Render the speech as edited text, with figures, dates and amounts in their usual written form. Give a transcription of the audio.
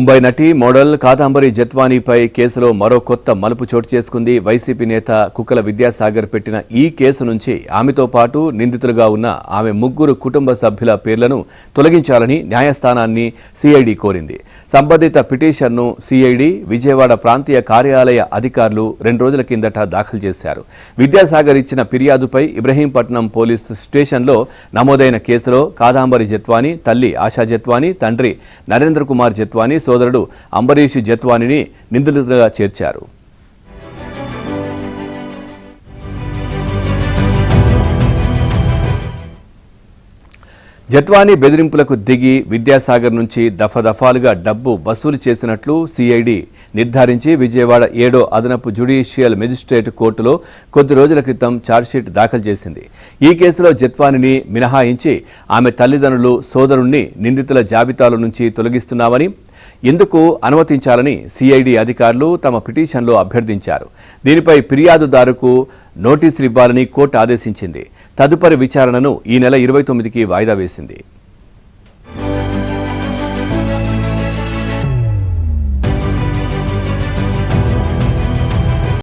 ముంబై నటి మోడల్ కాదంబరి జత్వానీపై కేసులో మరో కొత్త మలుపు చోటు చేసుకుంది. వైసీపీ నేత కుక్కల విద్యాసాగర్ పెట్టిన ఈ కేసు నుంచి ఆమెతో పాటు నిందితులుగా ఉన్న ఆమె ముగ్గురు కుటుంబ సభ్యుల పేర్లను తొలగించాలని న్యాయస్థానాన్ని సిఐడి కోరింది. సంబంధిత పిటిషన్ను సిఐడి విజయవాడ ప్రాంతీయ కార్యాలయ అధికారులు 2 రోజుల కిందట దాఖలు చేశారు. విద్యాసాగర్ ఇచ్చిన ఫిర్యాదుపై ఇబ్రహీంపట్నం పోలీస్ స్టేషన్లో నమోదైన కేసులో కాదంబరి జత్వానీ, తల్లి ఆశా జత్వానీ, తండ్రి నరేంద్ర కుమార్ జత్వానీ, సోదరుడు అంబరీష్ జత్వానీని నిందితులుగా చేర్చారు. జత్వానీ బెదిరింపులకు దిగి విద్యాసాగర్ నుంచి దఫాలుగా డబ్బు వసూలు చేసినట్లు సిఐడి నిర్ధారించి విజయవాడ 7వ అదనపు జ్యుడిషియల్ మెజిస్ట్రేట్ కోర్టులో కొద్ది రోజుల క్రితం ఛార్జ్షీట్ దాఖలు చేసింది. ఈ కేసులో జత్వానీని మినహాయించి ఆమె తల్లిదండ్రులు, సోదరుణ్ణి నిందితుల జాబితాలో నుంచి తొలగిస్తున్నామని, ఎందుకు అనుమతించాలని సిఐడి అధికారులు తమ పిటిషన్లో అభ్యర్థించారు. దీనిపై ఫిర్యాదుదారుకు నోటీసులు ఇవ్వాలని కోర్టు ఆదేశించింది. తదుపరి విచారణను ఈ నెల 29కి వాయిదా వేసింది.